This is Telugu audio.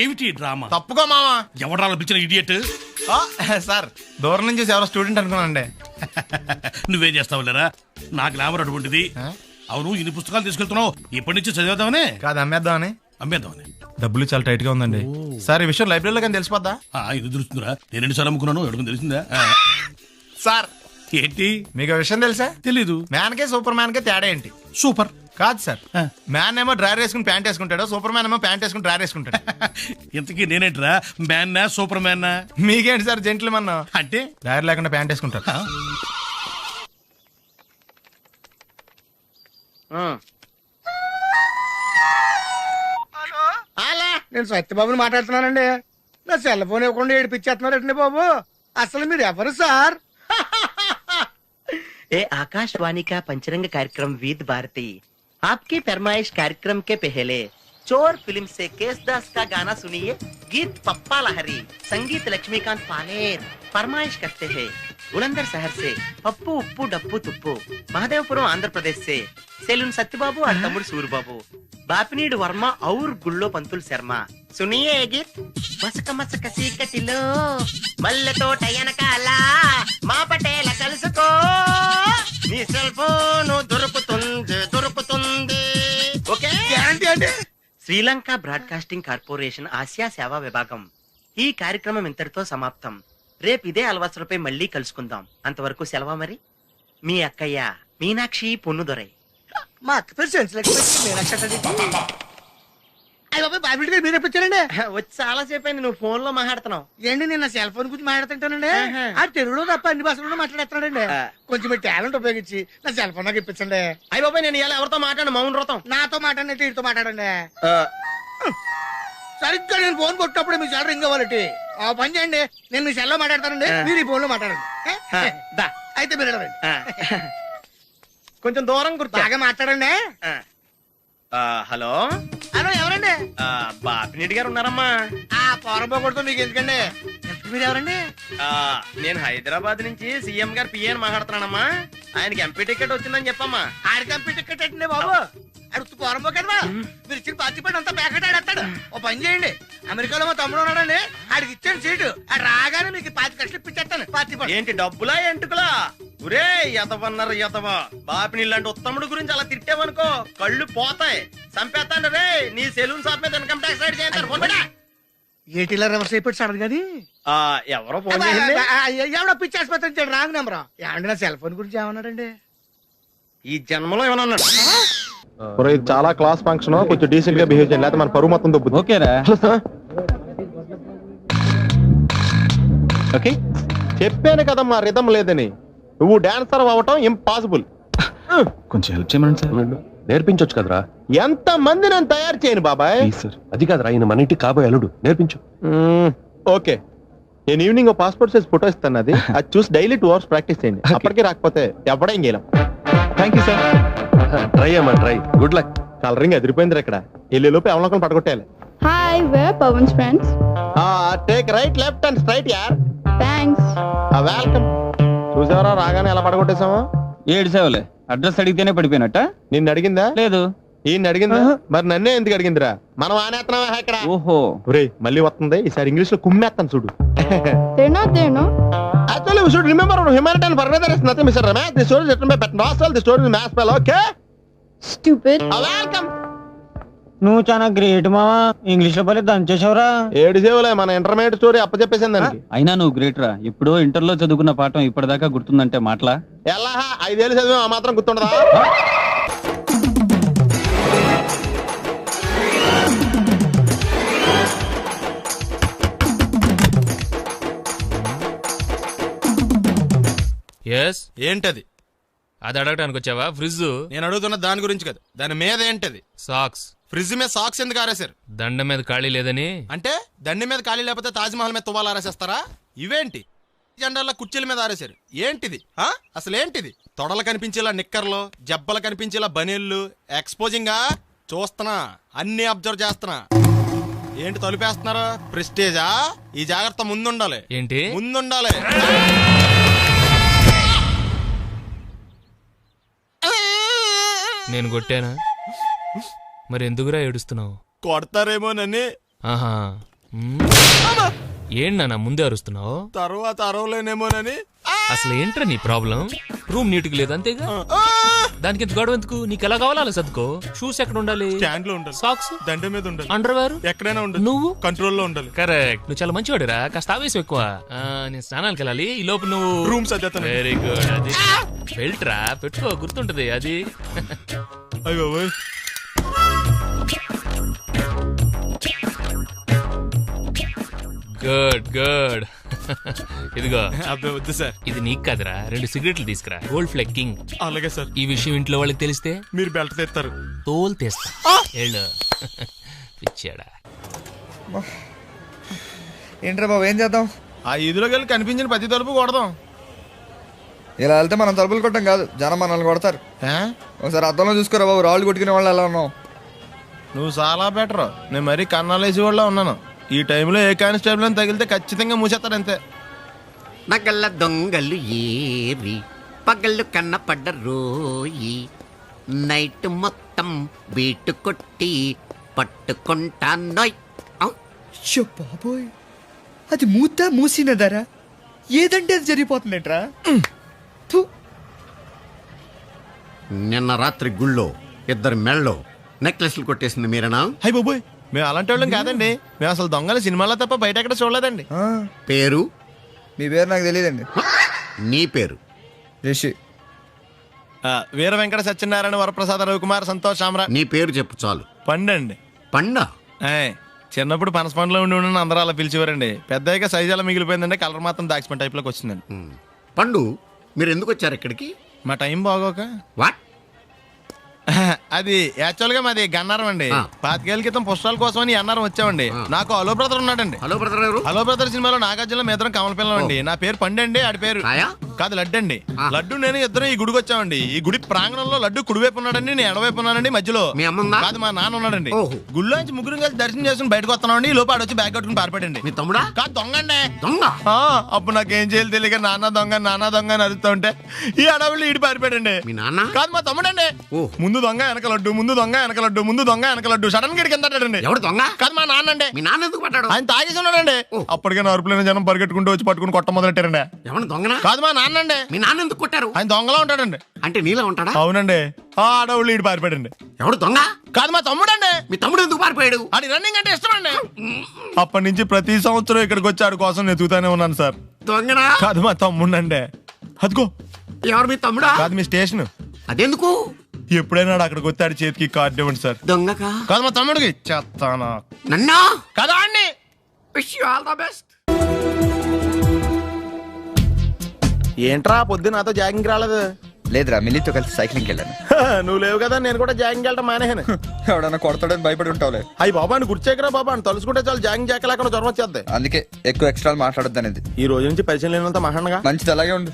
ఏమిటి డ్రామా? తప్పుకో మావా. ఎవరు పిలిచిన ఇడియట్? సార్ దూరం నుంచి ఎవరో స్టూడెంట్ అనుకున్నానండి. నువ్వేం చేస్తావు లేరా? నా గ్లామర్ అటువంటిది. అవును, ఇన్ని పుస్తకాలు తీసుకెళ్తున్నావు, ఇప్పటి నుంచి చదివేద్దామనే కాదు అమ్మేద్దామని. అమ్మేద్దామని. డబ్బులు చాలా టైట్ గా ఉందండి సార్. ఈ విషయం లైబ్రరీలో కానీ తెలిసిపోద్దా? ఇది తెలుస్తుందిరా, నేను 2 సార్లు అమ్ముకున్నాను, ఎడుకుని తెలిసిందా? సార్ ఏంటి మీకు విషయం తెలుసా? తెలీదు. మ్యాన్ కే సూపర్ మ్యాన్ కే తేడా ఏంటి? సూపర్ కాదు సార్, మ్యాన్ ఏమో డ్రైవర్ వేసుకుని ప్యాంట్ వేసుకుంటాడు, సూపర్ మ్యాన్ ఏమో ప్యాంట్ వేసుకుని డ్రైవర్ వేసుకుంటాడు. ఇంతకీ నేనేంట్రా, మ్యాన్నా సూపర్ మ్యాన్నా? మీకేంటి సార్ జెంట్లు మన్నా అంటే డ్రైవర్ లేకుండా ప్యాంట్ వేసుకుంటారు. నేను సత్యబాబుని మాట్లాడుతున్నానండి. నా సెల్ ఫోన్ ఇవ్వకుండా ఏడిపించేస్తున్నారండి బాబు. అసలు మీరు ఎవరు సార్? ए आकाशवाणी का पंचरंग कार्यक्रम विद भारती आपकी फरमाइश कार्यक्रम के पहले चोर फिल्म से केसदास का गाना सुनिए. गीत पप्पा लहरी, संगीत लक्ष्मीकांत पालेर. फरमाइश करते हैं बुलंदर शहर से पप्पू उप्पू डप्पू तुप्पू, महादेवपुरम आंध्र प्रदेश से सेलून सत्यबाबू और तमुड़ सूरबाबू, बापिनीड वर्मा और गुल्लो पंतुल शर्मा. सुनिए ये गीत. मसक मसक सीकटिलो मल्ले तो टयनकाला మా పటేల కలుసుకో, నీ సెల్ ఫోన్ దొరుకుతుంది. ఓకే, గ్యారంటీ అండి. శ్రీలంక బ్రాడ్కాస్టింగ్ కార్పొరేషన్ ఆసియా సేవా విభాగం. ఈ కార్యక్రమం ఇంతటితో సమాప్తం. రేపు ఇదే అలవాసులపై మళ్ళీ కలుసుకుందాం. అంతవరకు సెలవా మరి. మీ అక్కయ్య మీనాక్షి పొన్నుదొరై. మా అక్క పేరు సెన్స్లెక్స్ అయ్యి బాబాయ్ బాబీ గారు మీరు ఎప్పుడండి? వచ్చి చాలా సేపు అయింది, నువ్వు ఫోన్ లో మాట్లాడుతున్నావు. ఏంటి నేను నా సెల్ ఫోన్ గురించి మాట్లాడుతుంటానండి. ఆ తెలుగులో తప్ప అన్ని భాషల్లో మాట్లాడేస్తున్నాడండి. కొంచెం మీ టాలెంట్ ఉపయోగించి నా సెల్ ఫోన్ నాకు ఇప్పించండి. అయ్యి బాబాయ్ నేను ఇలా ఎవరితో మాట్లాడు? మౌన్ వ్రతం. నాతో మాట్లాడినట్టు వీటితో మాట్లాడండి. సరిగ్గా నేను ఫోన్ కొట్టినప్పుడు మీ సెల్ రింగ్ అవ్వాలంటే ఆ పని చేయండి. నేను మీ సెల్ లో మాట్లాడతానండి, మీరు ఈ ఫోన్ లో మాట్లాడండి. అయితే మీరు వెళ్ళండి. కొంచెం దూరం గుర్తు బాగా మాట్లాడండి. హలో హలో, ఎవరండి? బాపినీటి గారు ఉన్నారమ్మా? ఆ పోరంపోకూడదు మీకు ఎందుకండి. మీరు ఎవరండి? నేను హైదరాబాద్ నుంచి సీఎం గారు పిఏ అని మాట్లాడుతున్నానమ్మా. ఆయనకి ఎంపీ టికెట్ వచ్చిందని చెప్పమ్మా. ఆడికి ఎంపీ టికెట్ అండి బాబు. అడుగుతూ పోరంపోకడమా? మీరు ఇచ్చిన పార్టీ పడి అంతా ప్యాకెట్ ఆడేస్తాడు. ఓ పని చేయండి, అమెరికాలో మా తమ్ముడు ఉన్నాడండి, ఆడికి ఇచ్చాను సీటు. ఆడు రాగానే మీకు 5 లక్షలు ఇప్పించేస్తాను పార్టీ పడి. ఏంటి డబ్బులా ఎంటుకులా? ఒరే ఎతవన్నారు ఎతవ. బాపిని ఇలాంటి ఉత్తముడు గురించి అలా తిట్టావనుకో కళ్ళు పోతాయి, చంపేస్తాను రే. నీ సెలూన్ షాప్ మీద ఇన్కమ్ ట్యాక్స్ రైడ్ చేస్తారు. ఏటీలో రివర్స్ అయిపోయి సడన్ గది ఎవరో ఫోన్ చేసింది. ఎవడో పిచ్చి ఆసుపత్రి ఇచ్చాడు, రాంగ్ నెంబర్. ఏమండి నా సెల్ ఫోన్ గురించి ఏమన్నాడండి? ఈ జన్మలో ఏమన్నా అన్నాడు? ఇది చాలా క్లాస్ ఫంక్షన్, కొంచెం డీసెంట్ గా బిహేవ్ చేయాలి, లేకపోతే మన పరువు మొత్తం దొబ్బుతుంది. ఓకేరా? ఓకే చెప్పాను కదమ్మా రిథం లేదని. నువ్వు డాన్సర్ అవ్వటం ఇంపాసిబుల్. కొంచెం హెల్ప్ చేయమని సార్. నేర్పించొచ్చు కదరా. ఎంత మంది నేను తయారు చేయను బాబాయ్. సార్ అది కాదురా, ఆయన మన ఇంటికి కాబోయే అల్లుడు, నేర్పించు. ఓకే, నేను ఈవినింగ్ పాస్పోర్ట్ సైజ్ ఫోటో ఇస్తాను, అది చూసి డైలీ 2 hours ప్రాక్టీస్ చేయండి. అప్పటికి రాకపోతే ఎవడేం చేయలేం. Thank you sir. ట్రై అమ్మా ట్రై. Good luck. కలరింగ్ ఎదిరిపోయింది ఇక్కడ. వెళ్ళేలోపు ఎవరినొకరు పడగొట్టాలి. Hi, we're Pawan's friends. Take right left and straight యార్. Thanks. వెల్కమ్. చూసావరా రాగానే ఎలా పడగొట్టేసామో. 7 సేవలే. అడ్రస్ అడిగితేనే పడిపోయినట్ట. నిన్ను అడిగిందా? లేదు. ఈయన అడిగిందా? మరి నన్నే ఎందుకు అడిగిందిరా? మనం ఆనేస్తున్నావా ఇక్కడ? ఓహో ఒరేయ్ మళ్ళీ వస్తుంది, ఈసారి ఇంగ్లీష్ లో కుమ్మేస్తాను చూడు. They're not there, no? Actually, we should remember humanitarian further is nothing, Mr. Ramesh. The story is written by Pat Nostril. The story is mass spell, okay? Stupid. Welcome. నువ్వు చాలా గ్రేట్ మావా. ఇంగ్లీష్ లో పని దంచేసావురా. 7 సేవలే, మన ఇంటర్మీడియట్ స్టోరీ అప్పచెప్పేసింది దానికి. అయినా నువ్వు గ్రేట్ రా. ఎప్పుడో ఇంటర్ లో చదువుకున్న పాఠం ఇప్పటిదాకా గుర్తుందంటే మాటలా? ఎలా 5 ఏళ్ళు చదివా, ఆ మాత్రం గుర్తుండదా? ఏంటది? అది అడగడానికి వచ్చావా? ఫ్రిడ్జ్. నేను అడుగుతున్న దాని గురించి కదా, దాని మీద ఏంటది? సాక్స్. ఫ్రిడ్జ్ మీద సాక్స్ ఎందుకు ఆరేశారు? దండ మీద ఖాళీ లేదని. అంటే దండి మీద ఖాళీ లేకపోతే తాజ్ మహల్ మీద తువ్వాలు ఆరేసేస్తారా? ఇవేంటి జెండాల కుర్చీల మీద ఆరేశారు? ఏంటిది అసలు ఏంటిది? తొడలు కనిపించేలా నిక్కర్లు, జబ్బలు కనిపించేలా బనీళ్లు, ఎక్స్పోజింగ్ చూస్తున్నా, అన్ని అబ్జర్వ్ చేస్తున్నా. ఏంటి తలుపేస్తున్నారు? ప్రెస్టేజా? ఈ జాగ్రత్త ముందుండాలి. ఏంటి ముందుండాలి? నేను కొట్టానా? మరి ఎందుకురా ఏడుస్తున్నావు? కొడతారేమోనని ఆహా ఏంటన్నా ముందే అరుస్తున్నావు? తర్వాత అరవలేనేమోనని. అసలు ఏంట్రా నీ ప్రాబ్లం? రూమ్ నీట్ గా లేదు అంతేగా, దానికి ఎంత గొడవ ఎందుకు? నీకు ఎలా కావాలో అలా సర్దుకో. షూస్ ఎక్కడ ఉండాలి? స్టాండ్ లో ఉండాలి. సాక్స్ దండ మీద ఉండాలి. అండర్వేర్ ఎక్కడైనా ఉండాలి. నువ్వు కంట్రోల్లో ఉండాలి. కరెక్ట్, నువ్వు చాలా మంచివాడురా. కాస్త ఆవేశం ఎక్కువ. నేను స్నానానికి వెళ్ళాలి, ఈ లోపు నువ్వు రూమ్ సర్దేస్తాను. Very good. అది బెల్ట్ రా, పెట్టుకో, గుర్తుంటది అది. అయ్యో గుడ్ గుడ్. ఇదిగో అబ్బాయి వద్దు సార్. ఇది నీకు కాదురా, 2 సిగరెట్లు తీసుకురా. Gold Flake King. అలాగే సార్. ఈ విషయం ఇంట్లో వాళ్ళకి తెలిస్తే మీరు బెల్ట్ తెస్తారు. తోలు తీస్తా. వెళ్ళు. పిచ్చాడా. ఏంట్రా బాబు, ఏం చేద్దాం? ఆ ఈదులోకి వెళ్ళి కనిపించిన ప్రతి తలుపు కొడదాం. ఇలా వెళ్తే మనం తలుపులు కొట్టం కాదు, జనం మనల్ని కొడతారు. ఒకసారి అద్దంలో చూసుకోరా బాబు, రాళ్ళు కొట్టుకునే వాళ్ళు ఎలా ఉన్నావు? నువ్వు చాలా బెటర్. నేను మరీ కన్నాలేసి వాళ్ళ ఉన్నాను. ఈ టైంలో ఏ కానిస్టేబుల్ అని తగిలితే ఖచ్చితంగా మూసేస్తాడు అంతే. నగల దొంగలు ఏరి పగళ్ళు కన్నపడ్డ రోయి, నైట్ మొత్తం బీటు కొట్టి పట్టుకుంటానోయ్. షో బాబోయ్, అది మూసినదరా, ఏదంటే అది జరిగిపోతుందేంట్రా. నిన్న రాత్రి గుళ్ళో 2 మెళ్ళలో నెక్లెస్లు కొట్టేసింది మీరేనా? హై బాబోయ్, మేము అలాంటి వాళ్ళం కాదండి. మేము అసలు దొంగలు సినిమాలో తప్ప బయట ఎక్కడ చూడలేదండి. పేరు? మీ పేరు నాకు తెలియదండి. నీ పేరు? రిషి. వీర వెంకట సత్యనారాయణ వరప్రసాద రవికుమార్ సంతోష్ సామ్రా. నీ పేరు చెప్పు చాలు. పండండి. పండా? చిన్నప్పుడు పనస పండులో ఉండి అందరూ అలా పిలిచేవారండి. పెద్దగా సైజ్ అలా మిగిలిపోయిందండి, కలర్ మాత్రం దాచిపోయిన టైప్ లోకి వచ్చిందండి. పండు, మీరు ఎందుకు వచ్చారు ఇక్కడికి? మా టైం బాగోక. వాట్? అది యాక్చువల్ గా మాది గన్నారం అండి. 25 ఏళ్ల క్రితం పుష్పాల కోసం అని అన్నారం వచ్చామండి. నాకు హలో బ్రదర్ ఉన్నాడండి. హలో బ్రదర్ ఎవరు? హలో బ్రదర్ సినిమాలో నాగార్జున మేదరం కమల పిల్లం అండి. నా పేరు పండండి, ఆడి పేరు కాదు లడ్డు అండి. లడ్డు నేను ఇద్దరం ఈ గుడికి వచ్చామండి. ఈ గుడి ప్రాంగణంలో లడ్డు కుడివైపు ఉన్నాడండి, నేను ఎడవైపు ఉన్నానండి. మధ్యలో కాదు మా నాన్న ఉన్నాడండి. గుళ్ళో నుంచి ముగ్గురు కలిసి దర్శనం చేసుకుని బయటకు వస్తున్నామండి. ఈ లోపు ఆడొచ్చి బ్యాగ్ కట్టుకుని పారిపోయాడండి. మీ తమ్ముడా? కాదు దొంగ అండి. దొంగ? అప్పుడు నాకేం చేయాలి తెలియక నాన్న దొంగ అని అరుస్తూ ఉంటే ఈ అడవులు ఈడి పారిపోయాడండి. మీ నాన్న? కాదు మా తమ్ముడండి. ముందు దొంగ వెనక లడ్డు, ముందు దొంగ వెనక లడ్డు, ముందు దొంగ వెనక లడ్డు. సడన్ గా కింద ఎవడు దొంగ? కాదు మా నాన్న అండి. మీ నాన్న ఎందుకు పడ్డాడు? ఆయన తాగేసి ఉన్నాడండి. అప్పటికే అరుపులైన జనం పరిగెట్టుకుంటూ వచ్చి పట్టుకుని కొట్ట మొదలెట్టారండి. ఎవడు దొంగనా? కాదు మా నాన్న అండి. మీ నాన్న ఎందుకు కొట్టారు? ఆయన దొంగలా ఉంటాడండి. అంటే నీలా ఉంటాడా? అవునండి. ఆ అడవులు ఈడు పారిపోయాడండి. ఎవడు దొంగ? కాదు మా తమ్ముడండి. మీ తమ్ముడు ఎందుకు పారిపోయాడు? అది రన్నింగ్ అంటే ఇష్టం అండి. అప్పటి నుంచి ప్రతి సంవత్సరం ఇక్కడికి వచ్చి ఆడి కోసం వెతుకుతానే ఉన్నాను సార్. దొంగనా? కాదు మా తమ్ముడండి. అదిగో. ఎవరు మీ తమ్ముడా? కాదు మీ స్టేషన్. అదెందుకు? ఎప్పుడైనా అక్కడికి వచ్చాడు చేతికి కార్డు ఇవ్వండి సార్. దొంగకా? కాదు మా తమ్ముడికి. చెత్తానా? నన్నా? కదా అండి. Wish you all the best. ఏంట్రా పొద్దు నాతో జాగింగ్ రాలేదు? లేదురా, మిల్లితో కలిసి సైక్లింగ్ వెళ్ళాను. నువ్వు లేవు కదా, నేను కూడా జాగింగ్ వెళ్ళడం మానేహాను. ఎవడన్నా కొడతాడని భయపడి ఉంటావులే. అయ్యి బాబా అని గుర్చేకరా బాబా అని తలుసుకుంటే చాలు జాగింగ్ చేయలేకుండా జ్వరం వచ్చేద్ది. అందుకే ఎక్కువ ఎక్స్ట్రా మాట్లాడొద్దు అనేది. ఈ రోజు నుంచి పరిచయం లేనంత మహానగా మంచిది, అలాగే ఉండు.